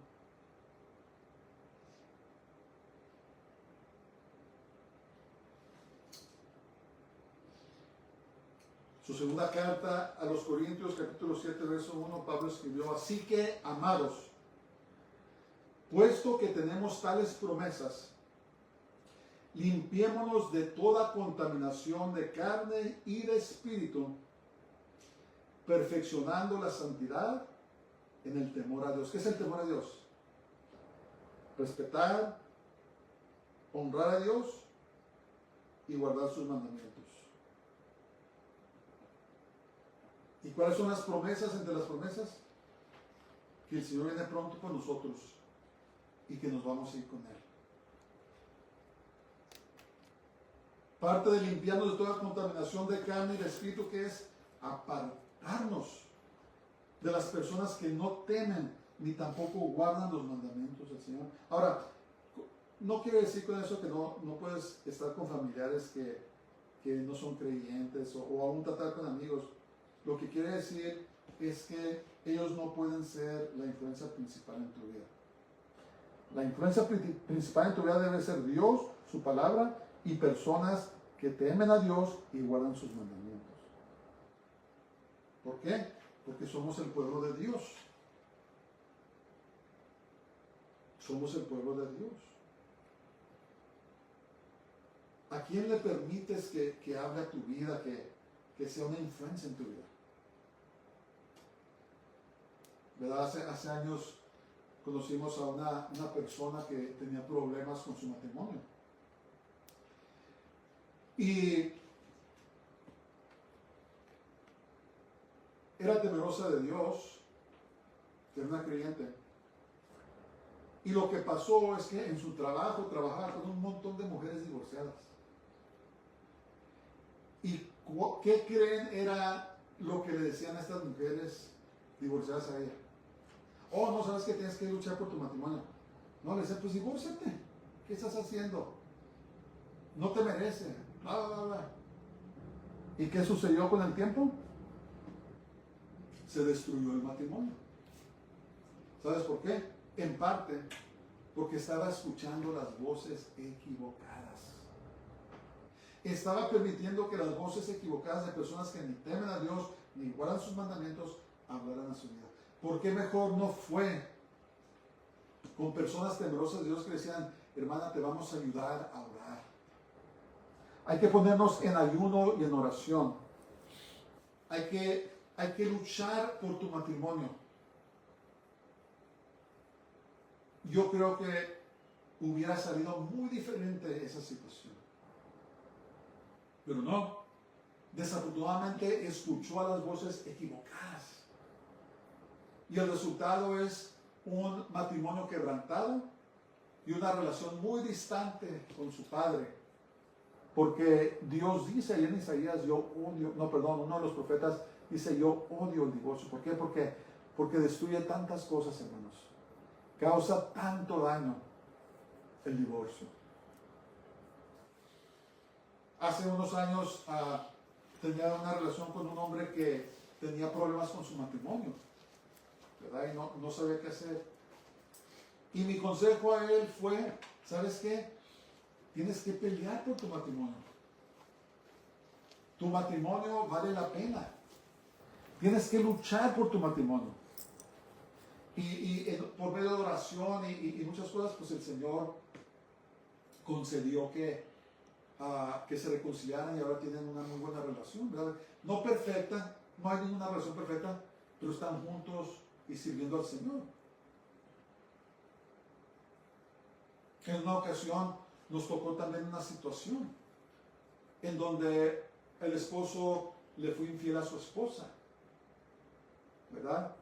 Su segunda carta a los Corintios, capítulo 7, verso 1, Pablo escribió: así que, amados, puesto que tenemos tales promesas, limpiémonos de toda contaminación de carne y de espíritu, perfeccionando la santidad en el temor a Dios. ¿Qué es el temor a Dios? Respetar, honrar a Dios y guardar sus mandamientos. ¿Y cuáles son las promesas entre las promesas? Que el Señor viene pronto con nosotros y que nos vamos a ir con Él. Parte de limpiarnos de toda contaminación de carne y de espíritu, que es apartarnos de las personas que no temen ni tampoco guardan los mandamientos del Señor. Ahora, no quiere decir con eso que no puedes estar con familiares que no son creyentes o aún tratar con amigos. Lo que quiere decir es que ellos no pueden ser la influencia principal en tu vida. La influencia principal en tu vida debe ser Dios, su palabra y personas que temen a Dios y guardan sus mandamientos. ¿Por qué? Porque somos el pueblo de Dios. Somos el pueblo de Dios. ¿A quién le permites que hable a tu vida, que sea una influencia en tu vida? ¿Verdad? Hace años conocimos a una persona que tenía problemas con su matrimonio. Y era temerosa de Dios, era una creyente. Y lo que pasó es que en su trabajo trabajaba con un montón de mujeres divorciadas. ¿Y qué creen era lo que le decían a estas mujeres divorciadas a ella? No sabes que tienes que luchar por tu matrimonio. No, le decía, pues divórciate. ¿Qué estás haciendo? No te merece. Bla, bla, bla. ¿Y qué sucedió con el tiempo? Se destruyó el matrimonio. ¿Sabes por qué? En parte porque estaba escuchando las voces equivocadas. Estaba permitiendo que las voces equivocadas de personas que ni temen a Dios ni guardan sus mandamientos hablaran a su vida. ¿Por qué mejor no fue con personas temerosas de Dios que decían, hermana, te vamos a ayudar a orar? Hay que ponernos en ayuno y en oración. Hay que luchar por tu matrimonio. Yo creo que hubiera salido muy diferente esa situación. Pero no. Desafortunadamente escuchó a las voces equivocadas. Y el resultado es un matrimonio quebrantado y una relación muy distante con su padre. Porque Dios dice ahí en Isaías, uno de los profetas dice, yo odio el divorcio. ¿Por qué? Porque destruye tantas cosas, hermanos. Causa tanto daño el divorcio. Hace unos años tenía una relación con un hombre que tenía problemas con su matrimonio, ¿verdad? Y no sabía qué hacer. Y mi consejo a él fue, ¿sabes qué? Tienes que pelear por tu matrimonio. Tu matrimonio vale la pena. Tienes que luchar por tu matrimonio. Y por medio de oración y muchas cosas, pues el Señor concedió que se reconciliaran y ahora tienen una muy buena relación, ¿verdad? No perfecta, no hay ninguna relación perfecta, pero están juntos y sirviendo al Señor. En una ocasión nos tocó también una situación en donde el esposo le fue infiel a su esposa, ¿verdad?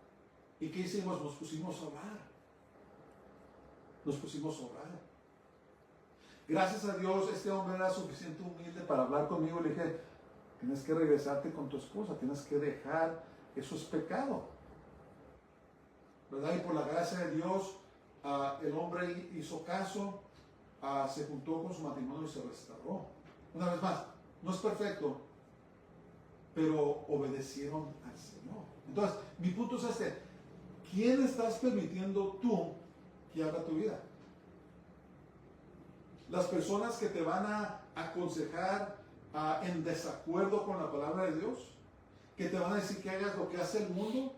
¿Y qué hicimos? Nos pusimos a orar. Nos pusimos a orar. Gracias a Dios, este hombre era suficiente humilde para hablar conmigo. Le dije, tienes que regresarte con tu esposa, tienes que dejar, eso es pecado, ¿verdad? Y por la gracia de Dios, el hombre hizo caso, se juntó con su matrimonio y se restauró. Una vez más, no es perfecto, pero obedecieron al Señor. Entonces, mi punto es este: ¿quién estás permitiendo tú que haga tu vida? Las personas que te van a aconsejar en desacuerdo con la palabra de Dios, que te van a decir que hagas lo que hace el mundo,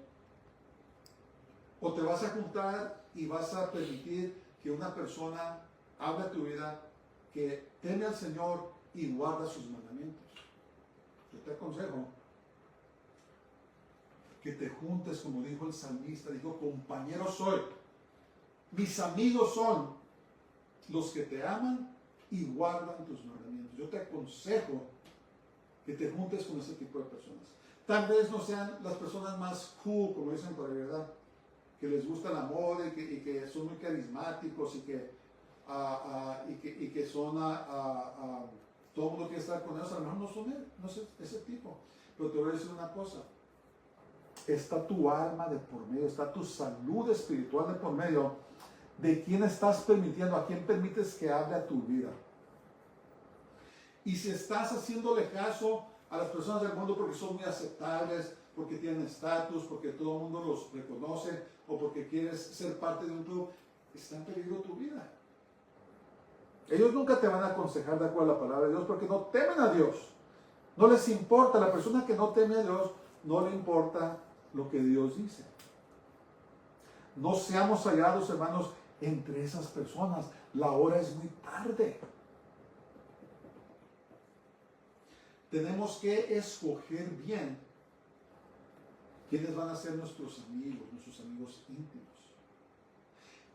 o te vas a juntar y vas a permitir que una persona hable a tu vida que teme al Señor y guarda sus mandamientos. Yo te aconsejo que te juntes, como dijo el salmista, dijo, compañeros soy, mis amigos son los que te aman y guardan tus mandamientos. Yo te aconsejo que te juntes con ese tipo de personas. Tal vez no sean las personas más cool, como dicen por ahí, ¿verdad? Que les gusta la moda y que son muy carismáticos y que son todo el mundo quiere estar con ellos. A lo mejor no son no es ese tipo. Pero te voy a decir una cosa: está tu alma de por medio, está tu salud espiritual de por medio de quién estás permitiendo, a quién permites que hable a tu vida. Y si estás haciéndole caso a las personas del mundo porque son muy aceptables, porque tienen estatus, porque todo el mundo los reconoce, o porque quieres ser parte de un club, está en peligro tu vida. Ellos nunca te van a aconsejar de acuerdo a la palabra de Dios porque no temen a Dios. No les importa. La persona que no teme a Dios, no le importa lo que Dios dice. No seamos hallados, hermanos, entre esas personas. La hora es muy tarde. Tenemos que escoger bien quiénes van a ser nuestros amigos íntimos.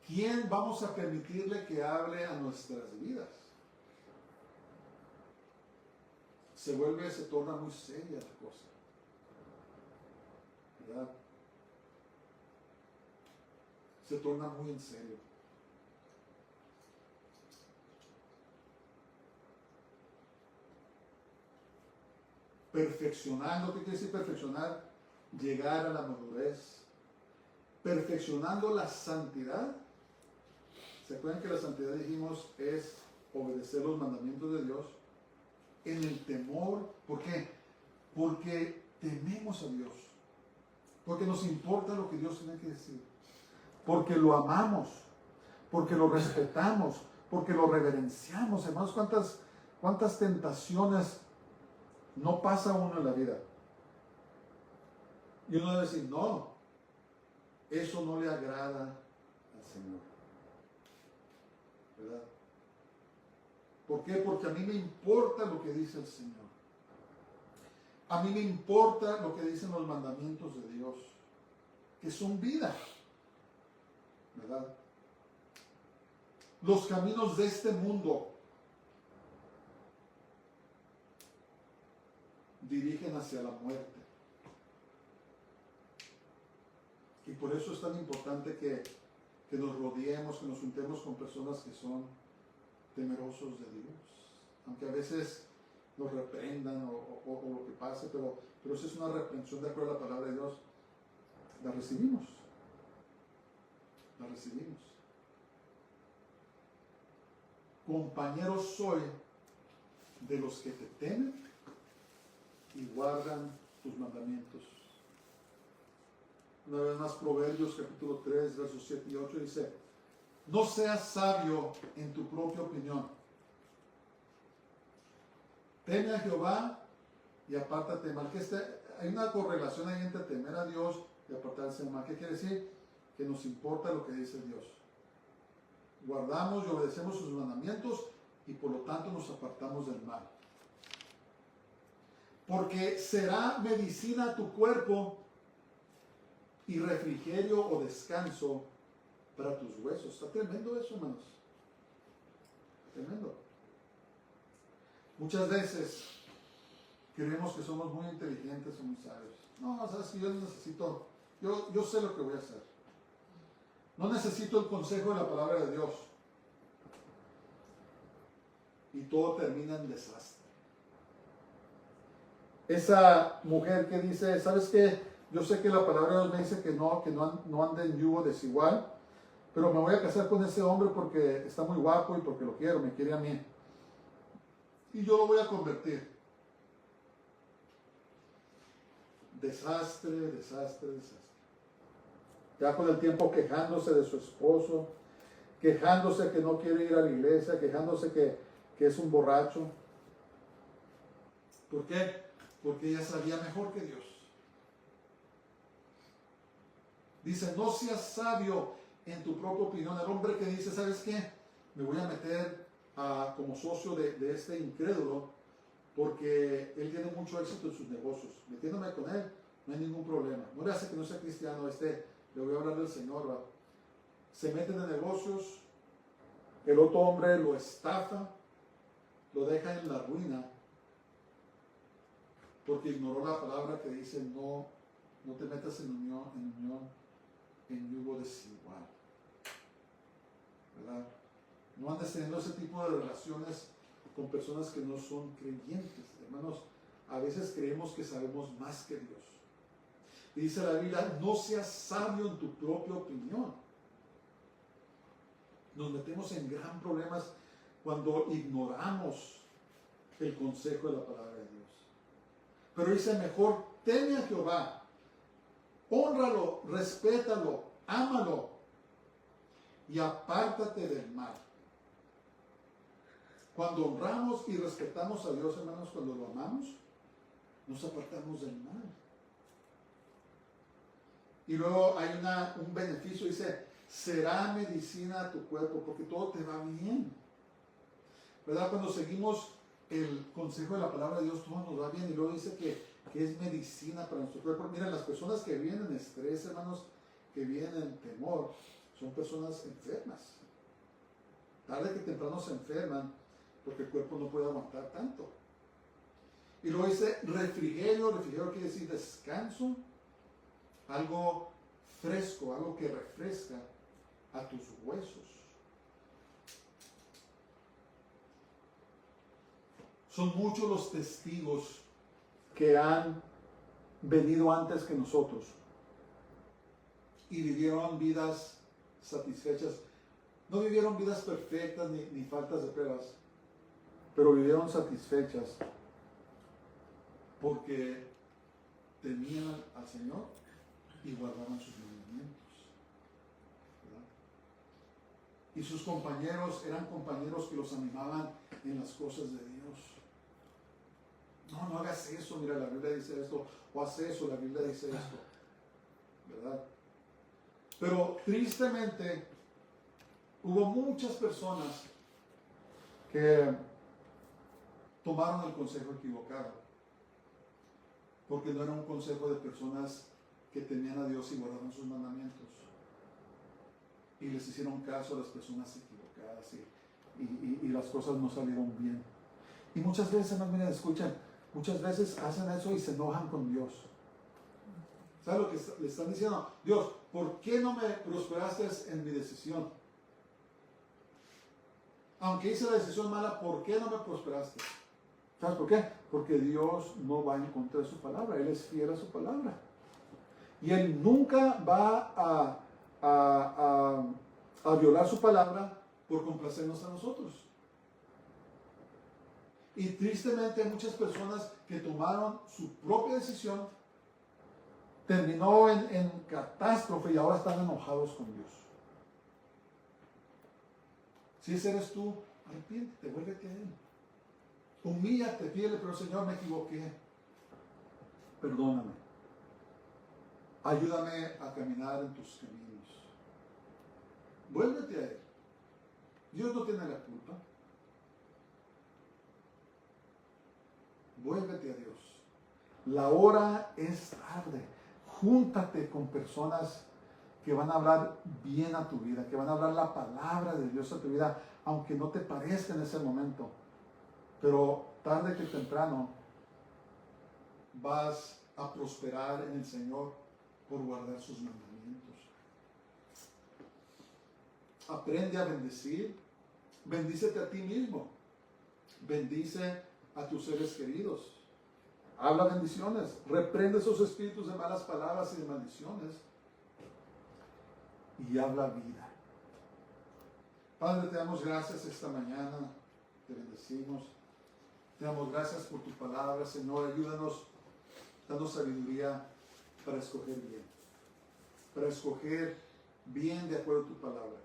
¿Quién vamos a permitirle que hable a nuestras vidas? Se torna muy seria la cosa, ¿verdad? Se torna muy en serio. Perfeccionando, ¿qué quiere decir perfeccionar? Llegar a la madurez. Perfeccionando la santidad. ¿Se acuerdan que la santidad, dijimos, es obedecer los mandamientos de Dios en el temor? ¿Por qué? porque tememos a Dios, porque nos importa lo que Dios tiene que decir, porque lo amamos, porque lo respetamos, porque lo reverenciamos. Hermanos, cuántas tentaciones no pasa uno en la vida. Y uno debe decir, no, eso no le agrada al Señor. ¿Verdad? ¿Por qué? Porque a mí me importa lo que dice el Señor. A mí me importa lo que dicen los mandamientos de Dios, que son vida. ¿Verdad? Los caminos de este mundo dirigen hacia la muerte. Y por eso es tan importante que nos rodeemos, que nos juntemos con personas que son temerosos de Dios. Aunque a veces nos reprendan o lo que pase, pero esa es una reprensión de acuerdo a la palabra de Dios. La recibimos. La recibimos. Compañeros soy de los que te temen y guardan tus mandamientos. Una vez más, Proverbios capítulo 3, versos 7 y 8 dice: no seas sabio en tu propia opinión. Teme a Jehová y apártate del mal. Hay una correlación ahí entre temer a Dios y apartarse del mal. ¿Qué quiere decir? Que nos importa lo que dice Dios. Guardamos y obedecemos sus mandamientos y por lo tanto nos apartamos del mal. Porque será medicina a tu cuerpo y refrigerio o descanso para tus huesos. Está tremendo eso, hermanos. Tremendo. Muchas veces creemos que somos muy inteligentes o muy sabios. No, sabes que yo necesito, yo sé lo que voy a hacer. No necesito el consejo de la palabra de Dios. Y todo termina en desastre. Esa mujer que dice, ¿sabes qué? Yo sé que la palabra de Dios me dice que no ande en yugo desigual, pero me voy a casar con ese hombre porque está muy guapo y porque lo quiero, me quiere a mí. Y yo lo voy a convertir. Desastre, desastre, desastre. Ya con el tiempo quejándose de su esposo, quejándose que no quiere ir a la iglesia, quejándose que es un borracho. ¿Por qué? Porque ella sabía mejor que Dios. Dice, no seas sabio en tu propia opinión. El hombre que dice, ¿sabes qué? Me voy a meter como socio de este incrédulo porque él tiene mucho éxito en sus negocios. Metiéndome con él, no hay ningún problema. No le hace que no sea cristiano, le voy a hablar del Señor. ¿Va? Se meten en negocios, el otro hombre lo estafa, lo deja en la ruina porque ignoró la palabra que dice no te metas en yugo desigual. ¿Verdad? No andes teniendo ese tipo de relaciones con personas que no son creyentes. Hermanos, a veces creemos que sabemos más que Dios. Y dice la Biblia, no seas sabio en tu propia opinión. Nos metemos en gran problemas cuando ignoramos el consejo de la palabra de Dios. Pero dice, mejor teme a Jehová, hónralo, respétalo, ámalo y apártate del mal. Cuando honramos y respetamos a Dios, hermanos, cuando lo amamos, nos apartamos del mal. Y luego hay un beneficio, dice, será medicina a tu cuerpo, porque todo te va bien. ¿Verdad? Cuando seguimos el consejo de la palabra de Dios, todo nos va bien. Y luego dice que es medicina para nuestro cuerpo. Miren, las personas que viven en estrés, hermanos, que viven en temor, son personas enfermas. Tarde que temprano se enferman porque el cuerpo no puede aguantar tanto. Y luego dice refrigerio. Refrigerio quiere decir descanso, algo fresco, algo que refresca a tus huesos. Son muchos los testigos que han venido antes que nosotros y vivieron vidas satisfechas. No vivieron vidas perfectas ni faltas de pruebas, pero vivieron satisfechas porque temían al Señor y guardaban sus mandamientos, ¿verdad? Y sus compañeros eran compañeros que los animaban en las cosas de Dios. No, no hagas eso, mira, la Biblia dice esto, o haz eso, la Biblia dice esto, ¿verdad? Pero tristemente hubo muchas personas que tomaron el consejo equivocado, porque no era un consejo de personas que temían a Dios y guardaban sus mandamientos, y les hicieron caso a las personas equivocadas y las cosas no salieron bien. Y muchas veces, hermanos, miren, escuchen, muchas veces hacen eso y se enojan con Dios. ¿Sabes lo que le están diciendo? Dios, ¿por qué no me prosperaste en mi decisión? Aunque hice la decisión mala, ¿por qué no me prosperaste? ¿Sabes por qué? Porque Dios no va en contra de su palabra, Él es fiel a su palabra. Y Él nunca va a violar su palabra por complacernos a nosotros. Y tristemente hay muchas personas que tomaron su propia decisión, terminó en catástrofe y ahora están enojados con Dios. Si ese eres tú, arrepiéntete, vuélvete a Él. Humíllate, pídele, pero Señor, me equivoqué. Perdóname. Ayúdame a caminar en tus caminos. Vuélvete a Él. Dios no tiene la culpa. Vuélvete a Dios. La hora es tarde. Júntate con personas que van a hablar bien a tu vida, que van a hablar la palabra de Dios a tu vida, aunque no te parezca en ese momento. Pero tarde que temprano vas a prosperar en el Señor por guardar sus mandamientos. Aprende a bendecir. Bendícete a ti mismo. Bendice a tus seres queridos. Habla bendiciones. Reprende esos espíritus de malas palabras y de maldiciones. Y habla vida. Padre, te damos gracias esta mañana. Te bendecimos. Te damos gracias por tu palabra, Señor. Ayúdanos, danos sabiduría para escoger bien. Para escoger bien de acuerdo a tu palabra.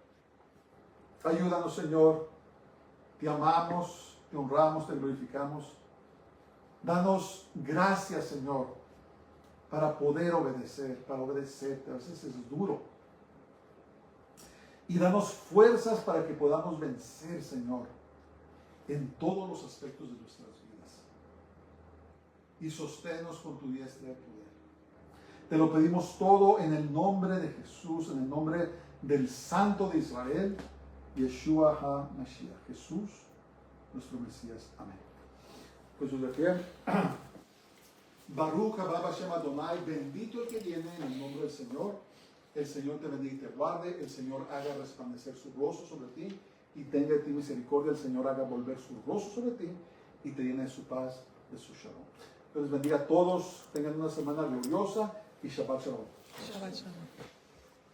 Ayúdanos, Señor. Te amamos, te honramos, te glorificamos. Danos gracias, Señor, para poder obedecer, para obedecerte. A veces es duro. Y danos fuerzas para que podamos vencer, Señor, en todos los aspectos de nuestras vidas. Y sosténnos con tu diestra de poder. Te lo pedimos todo en el nombre de Jesús, en el nombre del Santo de Israel, Yeshua HaMashiach, Jesús, nuestro Mesías. Amén. Pues de pie. Baruch haba Hashem Adonai, bendito el que viene en el nombre del Señor. El Señor te bendiga y te guarde. El Señor haga resplandecer su rostro sobre ti y tenga de ti misericordia. El Señor haga volver su rostro sobre ti y te llene de su paz, de su shalom. Dios les bendiga a todos. Tengan una semana gloriosa y Shabbat Shalom. Shabbat shalom.